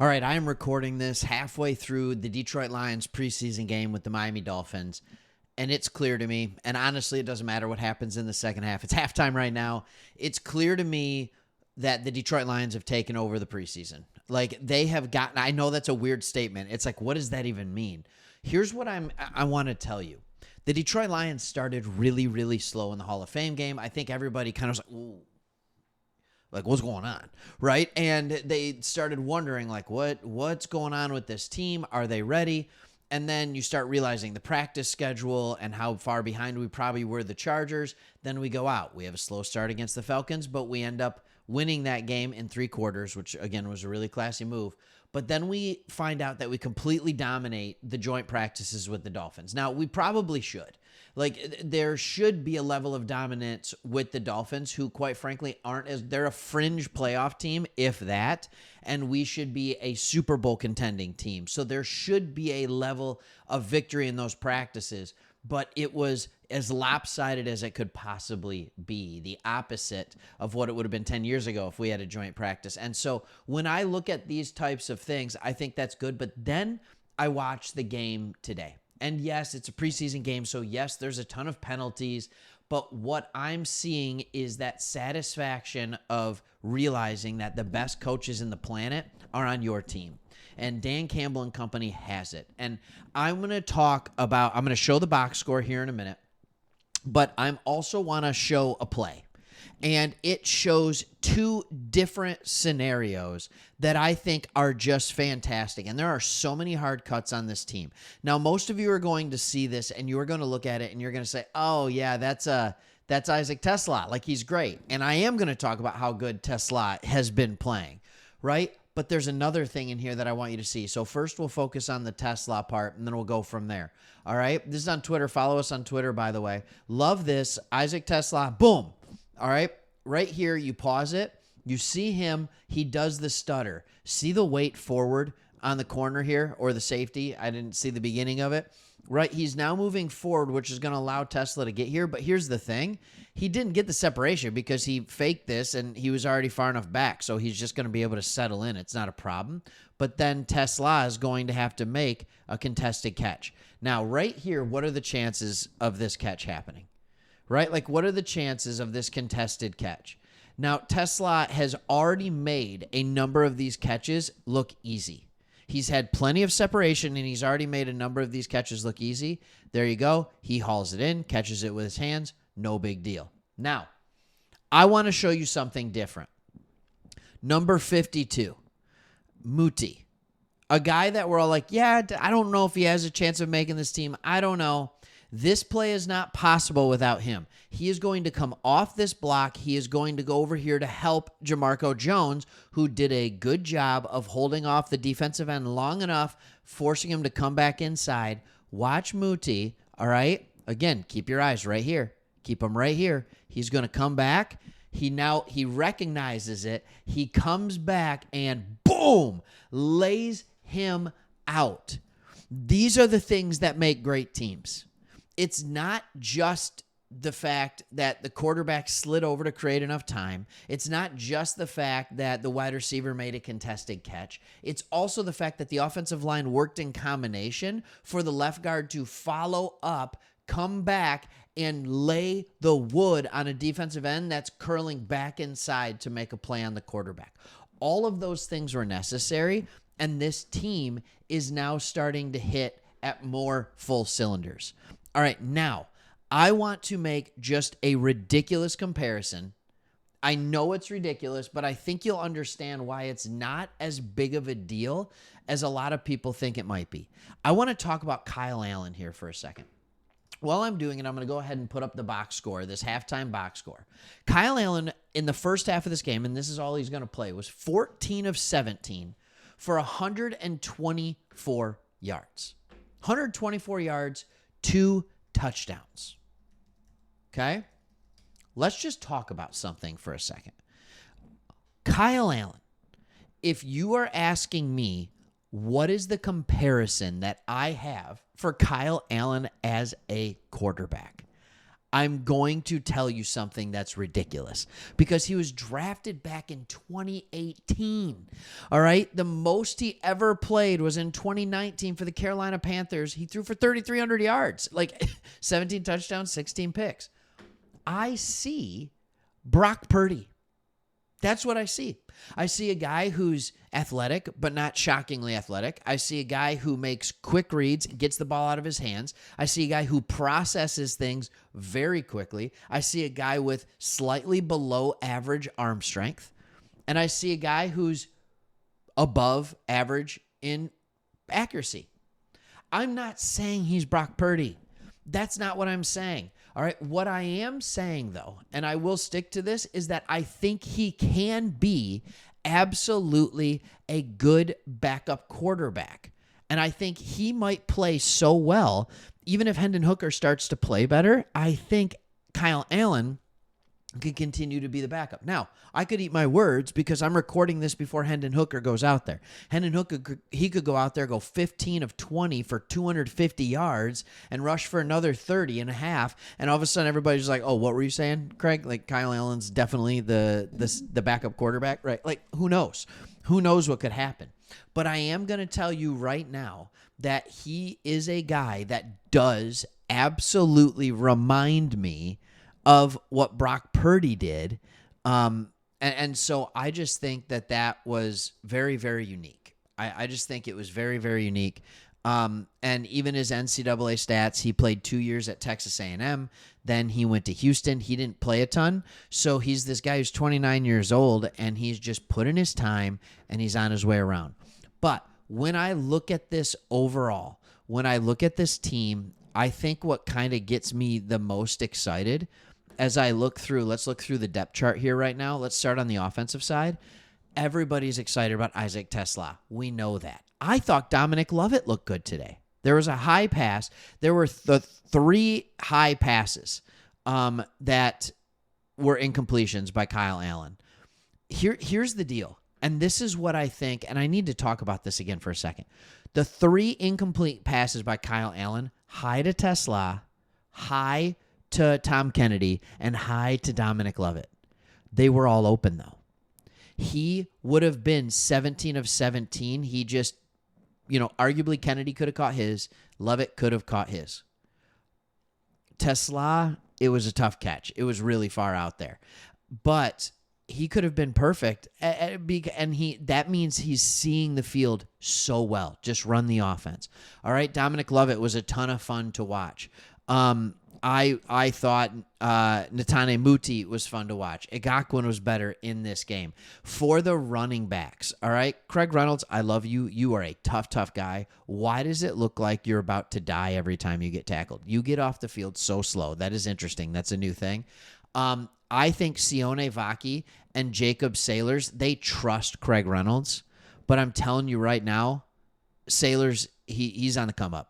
All right, I am recording this halfway through the Detroit Lions preseason game with the Miami Dolphins, and it's clear to me, and honestly, it doesn't matter what happens in the second half. It's halftime right now. It's clear to me that the Detroit Lions have taken over the preseason. Like, they have gotten, I know that's a weird statement. It's like, what does that even mean? Here's what I want to tell you. The Detroit Lions started really, really slow in the Hall of Fame game. I think everybody kind of was like, ooh. Like, what's going on, right? And they started wondering, like, what's going on with this team? Are they ready? And then you start realizing the practice schedule and how far behind we probably were the Chargers. Then we go out. We have a slow start against the Falcons, but we end up winning that game in 3 quarters, which, again, was a really classy move. But then we find out that we completely dominate the joint practices with the Dolphins. Now, we probably should. Like, there should be a level of dominance with the Dolphins, who, quite frankly, they're a fringe playoff team, if that, and we should be a Super Bowl contending team. So there should be a level of victory in those practices, but it was as lopsided as it could possibly be, the opposite of what it would have been 10 years ago if we had a joint practice. And so when I look at these types of things, I think that's good, but then I watch the game today. And yes, it's a preseason game, so yes, there's a ton of penalties, but what I'm seeing is that satisfaction of realizing that the best coaches in the planet are on your team. And Dan Campbell and company has it. And I'm going to show the box score here in a minute, but I'm also want to show a play. And it shows 2 different scenarios that I think are just fantastic. And there are so many hard cuts on this team. Now, most of you are going to see this and you're going to look at it and you're going to say, oh, yeah, that's Isaac Tesla. Like, he's great. And I am going to talk about how good Tesla has been playing, right? But there's another thing in here that I want you to see. So first we'll focus on the Tesla part, and then we'll go from there. All right? This is on Twitter. Follow us on Twitter, by the way. Love this. Isaac Tesla. Boom. All right? Right here, you pause it. You see him. He does the stutter. See the weight forward on the corner here, or the safety? I didn't see the beginning of it. Right? He's now moving forward, which is going to allow Tesla to get here. But here's the thing. He didn't get the separation because he faked this and he was already far enough back. So he's just going to be able to settle in. It's not a problem. But then Tesla is going to have to make a contested catch. Now, right here, what are the chances of this catch happening? Right? Like, what are the chances of this contested catch? Now, Tesla has already made a number of these catches look easy. He's had plenty of separation, and he's already made a number of these catches look easy. There you go. He hauls it in, catches it with his hands. No big deal. Now, I want to show you something different. Number 52, Muti. A guy that we're all like, yeah, I don't know if he has a chance of making this team. I don't know. This play is not possible without him. He is going to come off this block. He is going to go over here to help Jamarco Jones, who did a good job of holding off the defensive end long enough, forcing him to come back inside. Watch Muti, all right? Again, keep your eyes right here. Keep him right here. He's going to come back. He recognizes it. He comes back and boom, lays him out. These are the things that make great teams. It's not just the fact that the quarterback slid over to create enough time. It's not just the fact that the wide receiver made a contested catch. It's also the fact that the offensive line worked in combination for the left guard to follow up, come back, and lay the wood on a defensive end that's curling back inside to make a play on the quarterback. All of those things were necessary, and this team is now starting to hit at more full cylinders. All right, now, I want to make just a ridiculous comparison. I know it's ridiculous, but I think you'll understand why it's not as big of a deal as a lot of people think it might be. I want to talk about Kyle Allen here for a second. While I'm doing it, I'm going to go ahead and put up the box score, this halftime box score. Kyle Allen, in the first half of this game, and this is all he's going to play, was 14 of 17 for 124 yards. 124 yards, 2 touchdowns. Okay? Let's just talk about something for a second. Kyle Allen, if you are asking me what is the comparison that I have for Kyle Allen as a quarterback, I'm going to tell you something that's ridiculous because he was drafted back in 2018. All right. The most he ever played was in 2019 for the Carolina Panthers. He threw for 3,300 yards, like 17 touchdowns, 16 picks. I see Brock Purdy. That's what I see. I see a guy who's athletic, but not shockingly athletic. I see a guy who makes quick reads, gets the ball out of his hands. I see a guy who processes things very quickly. I see a guy with slightly below average arm strength. And I see a guy who's above average in accuracy. I'm not saying he's Brock Purdy. That's not what I'm saying. All right. What I am saying, though, and I will stick to this, is that I think he can be absolutely a good backup quarterback. And I think he might play so well, even if Hendon Hooker starts to play better, I think Kyle Allen could continue to be the backup. Now, I could eat my words because I'm recording this before Hendon Hooker goes out there. Hendon Hooker, he could go out there, go 15 of 20 for 250 yards and rush for another 30 and a half. And all of a sudden, everybody's like, oh, what were you saying, Craig? Like, Kyle Allen's definitely the backup quarterback, right? Like, who knows? Who knows what could happen? But I am going to tell you right now that he is a guy that does absolutely remind me of what Brock Purdy did. And so I just think that was very, very unique. I just think it was very, very unique. And even his NCAA stats, he played 2 years at Texas A&M. Then he went to Houston. He didn't play a ton. So he's this guy who's 29 years old, and he's just put in his time, and he's on his way around. But when I look at this overall, when I look at this team, I think what kind of gets me the most excited as I look through, let's look through the depth chart here right now. Let's start on the offensive side. Everybody's excited about Isaac TeSlaa. We know that. I thought Dominic Lovett looked good today. There was a high pass. There were three high passes that were incompletions by Kyle Allen. Here's the deal, and this is what I think, and I need to talk about this again for a second. The three incomplete passes by Kyle Allen, high to TeSlaa, high to Tom Kennedy, and high to Dominic Lovett. They were all open, though. He would have been 17 of 17. He just, arguably Kennedy could have caught his. Lovett could have caught his. TeSlaa, it was a tough catch. It was really far out there. But he could have been perfect. And that means he's seeing the field so well. Just run the offense. All right, Dominic Lovett was a ton of fun to watch. I thought Netane Muti was fun to watch. Igakwan was better in this game. For the running backs, all right, Craig Reynolds, I love you. You are a tough guy. Why does it look like you're about to die every time you get tackled? You get off the field so slow. That is interesting. That's a new thing. I think Sione Vaki and Jacob Sailors, they trust Craig Reynolds. But I'm telling you right now, Sailors, he's on the come up.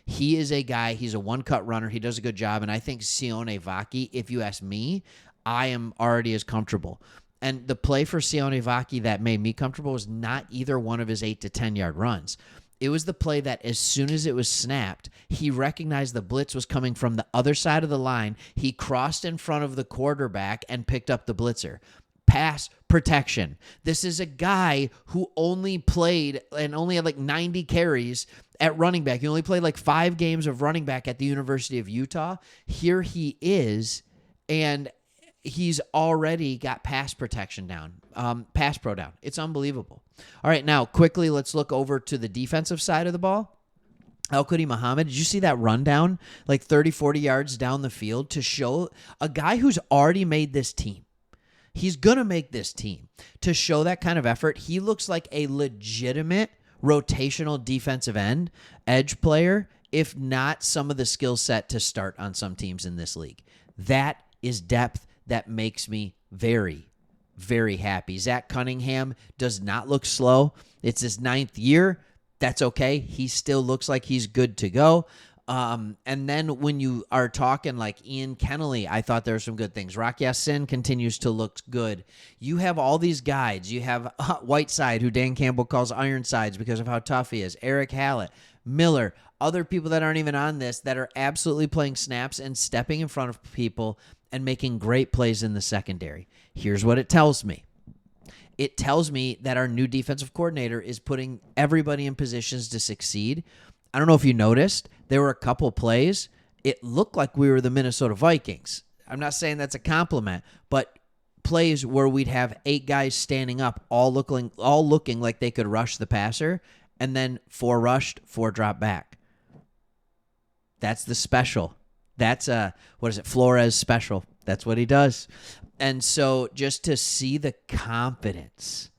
He is a guy, he's a one-cut runner. He does a good job. And I think Sione Vaki, if you ask me, I am already as comfortable. And the play for Sione Vaki that made me comfortable was not either one of his 8 to 10-yard runs. It was the play that as soon as it was snapped, he recognized the blitz was coming from the other side of the line. He crossed in front of the quarterback and picked up the blitzer. Pass protection. This is a guy who only played and only had like 90 carries at running back. He only played like 5 games of running back at the University of Utah. Here he is, and he's already got pass protection down, pass pro down. It's unbelievable. All right, now quickly, let's look over to the defensive side of the ball. Al-Qudi Muhammad, did you see that rundown, like 30, 40 yards down the field to show a guy who's already made this team? He's going to make this team. To show that kind of effort, he looks like a legitimate rotational defensive end, edge player, if not some of the skill set to start on some teams in this league. That is depth that makes me very, very happy. Zach Cunningham does not look slow. It's his 9th year. That's okay. He still looks like he's good to go. And then when you are talking like Ian Kennelly, I thought there were some good things. Rock Ya-Sin continues to look good. You have all these guides. You have Whiteside, who Dan Campbell calls Ironsides because of how tough he is. Eric Hallett, Miller, other people that aren't even on this that are absolutely playing snaps and stepping in front of people and making great plays in the secondary. Here's what it tells me. It tells me that our new defensive coordinator is putting everybody in positions to succeed. I don't know if you noticed, there were a couple plays. It looked like we were the Minnesota Vikings. I'm not saying that's a compliment, but plays where we'd have 8 guys standing up, all looking like they could rush the passer, and then 4 rushed, 4 dropped back. That's the special. That's Flores special. That's what he does. And so just to see the confidence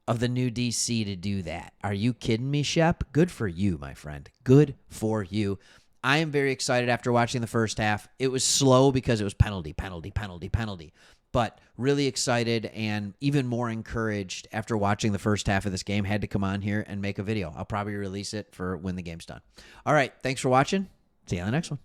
of the new DC to do that. Are you kidding me, Shep? Good for you, my friend. Good for you. I am very excited after watching the first half. It was slow because it was penalty. But really excited and even more encouraged after watching the first half of this game. Had to come on here and make a video. I'll probably release it for when the game's done. All right. Thanks for watching. See you on the next one.